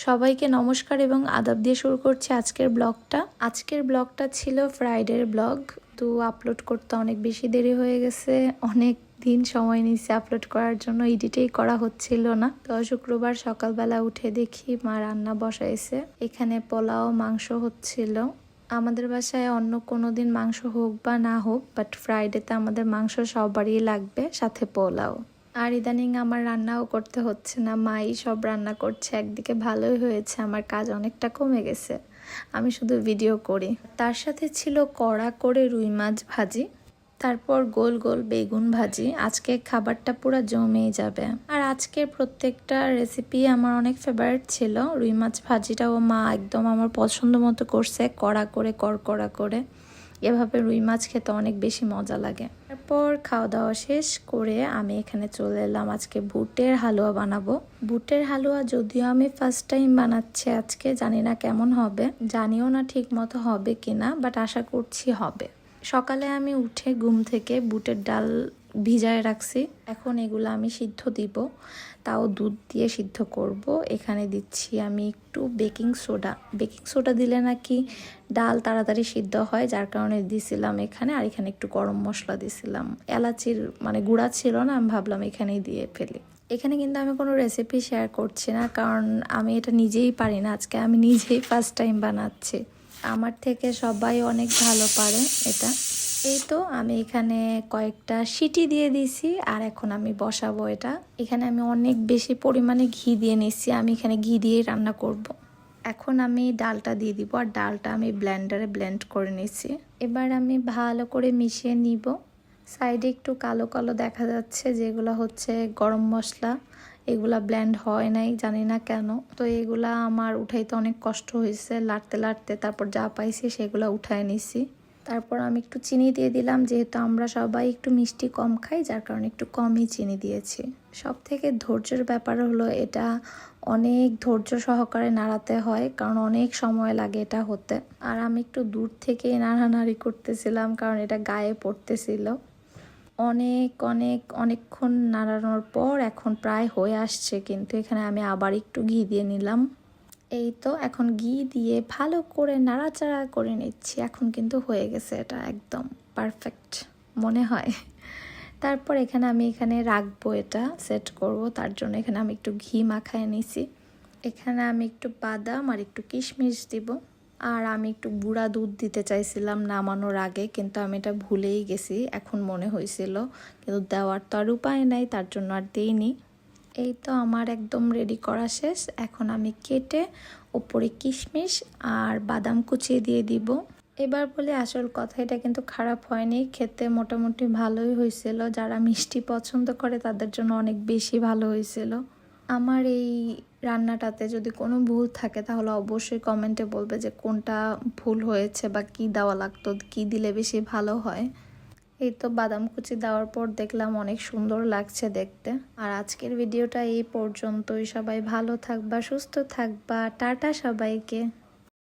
সবাইকে নমস্কার এবং আদাব দিয়ে শুরু করছি আজকের ব্লগটা ছিল ফ্রাইডের ব্লগ। তো আপলোড করতে অনেক বেশি দেরি হয়ে গেছে, অনেক দিন সময় নিয়েছে আপলোড করার জন্য, এডিটেই করা হচ্ছিল না। তো শুক্রবার সকালবেলা উঠে দেখি মা রান্না বসাইছে, এখানে পোলাও মাংস হচ্ছিল। আমাদের বাসায় অন্য কোনো দিন মাংস হোক বা না হোক, বাট ফ্রাইডেতে আমাদের মাংস সবারই লাগবে, সাথে পোলাও। আর ইদানিং আমার রান্নাও করতে হচ্ছে না, মাই সব রান্না করছে। একদিকে ভালোই হয়েছে, আমার কাজ অনেকটা কমে গেছে, আমি শুধু ভিডিও করি। তার সাথে ছিল কড়া করে রুই মাছ ভাজি, তারপর গোল গোল বেগুন ভাজি। আজকে খাবারটা পুরো জমেই যাবে। আর আজকের প্রত্যেকটা রেসিপি আমার অনেক ফেভারিট ছিল। রুই মাছ ভাজিটাও মা একদম আমার পছন্দ মতো করছে, কড়া করে করকড়া করে। এভাবে রুই মাছ খেতে অনেক বেশি মজা লাগে। তারপর খাওয়া দাওয়া শেষ করে আমি এখানে চলে এলাম, আজকে বুটের হালুয়া বানাবো। বুটের হালুয়া যদিও আমি ফার্স্ট টাইম বানাচ্ছি আজকে, জানি না কেমন হবে, জানিও না ঠিক মতো হবে কিনা, বাট আশা করছি হবে। সকালে আমি উঠে ঘুম থেকে বুটের ডাল ভিজায় রাখছি, এখন এগুলো আমি সিদ্ধ দিব, তাও দুধ দিয়ে সিদ্ধ করব। এখানে দিচ্ছি আমি একটু বেকিং সোডা দিলে নাকি ডাল তাড়াতাড়ি সিদ্ধ হয়, যার কারণে দিছিলাম এখানে। আর এখানে একটু গরম মশলা দিছিলাম, এলাচির গুঁড়া ছিল না, আমি ভাবলাম এখানেই দিয়ে ফেলি। এখানে কিন্তু আমি কোনো রেসিপি শেয়ার করছি না, কারণ আমি এটা নিজেই পারি না, আজকে আমি নিজেই ফার্স্ট টাইম বানাচ্ছি। আমার থেকে সবাই অনেক ভালো পারে এটা। এই তো আমি এখানে কয়েকটা সিটি দিয়ে দিছি, আর এখন আমি বসাবো এটা। এখানে আমি অনেক বেশি পরিমাণে ঘি দিয়ে নিচ্ছি, আমি এখানে ঘি দিয়েই রান্না করব। এখন আমি ডালটা দিয়ে দিব, আর ডালটা আমি ব্লেন্ডারে ব্লেন্ড করে নিচ্ছি। এবার আমি ভালো করে মিশিয়ে নিব। সাইডে একটু কালো কালো দেখা যাচ্ছে, যেগুলো হচ্ছে গরম মশলা, এগুলা ব্লেন্ড হয় নাই, জানি না কেন। তো এগুলা আমার উঠাইতে অনেক কষ্ট হয়েছে, লাড়তে লাড়তে তারপর যা পাইছি সেগুলো উঠায় নিছি। তারপর আমি একটু চিনি দিয়ে দিলাম, যেহেতু আমরা সবাই একটু মিষ্টি কম খাই, যার কারণে একটু কমই চিনি দিয়েছি। সব থেকে ধৈর্যের ব্যাপার হলো, এটা অনেক ধৈর্য সহকারে নাড়াতে হয়, কারণ অনেক সময় লাগে এটা হতে। আর আমি একটু দূর থেকেই নাড়ানাড়ি করতেছিলাম, কারণ এটা গায়ে পড়তেছিল। অনেকক্ষণ নাড়ানোর পর এখন প্রায় হয়ে আসছে, কিন্তু এখানে আমি আবার একটু ঘি দিয়ে নিলাম। এই তো এখন ঘি দিয়ে ভালো করে নাড়াচাড়া করে নিচ্ছি, এখন কিন্তু হয়ে গেছে, এটা একদম পারফেক্ট মনে হয়। তারপর এখানে রাখবো, এটা সেট করব, তার জন্য এখানে আমি একটু ঘি মাখায় নিছি। এখানে আমি একটু বাদাম আর একটু কিশমিশ দিব। আর আমি একটু গুঁড়া দুধ দিতে চাইছিলাম নামানোর আগে, কিন্তু আমি এটা ভুলেই গেছি, এখন মনে হয়েছিল, কিন্তু দেওয়ার তো আর উপায় নাই, তার জন্য আর দিইনি। এই তো আমার একদম রেডি করা শেষ। এখন আমি কেটে উপরে কিশমিশ আর বাদাম কুচিয়ে দিয়ে দিব। এবার বলি আসল কথা, এটা কিন্তু খারাপ হয়নি, খেতে মোটামুটি ভালোই হয়েছিল। যারা মিষ্টি পছন্দ করে তাদের জন্য অনেক বেশি ভালো হয়েছিল। আমার এই রান্নাটাতে যদি কোনো ভুল থাকে তাহলে অবশ্যই কমেন্টে বলবে যে কোনটা ভুল হয়েছে বা কি দেওয়া লাগতো, কি দিলে বেশি ভালো হয়। এই তো বাদাম কুচি দেওয়ার পর দেখলাম অনেক সুন্দর লাগছে দেখতে। আর আজকের ভিডিওটা এই পর্যন্তই। সবাই ভালো থাকবা, সুস্থ থাকবা, টাটা সবাইকে।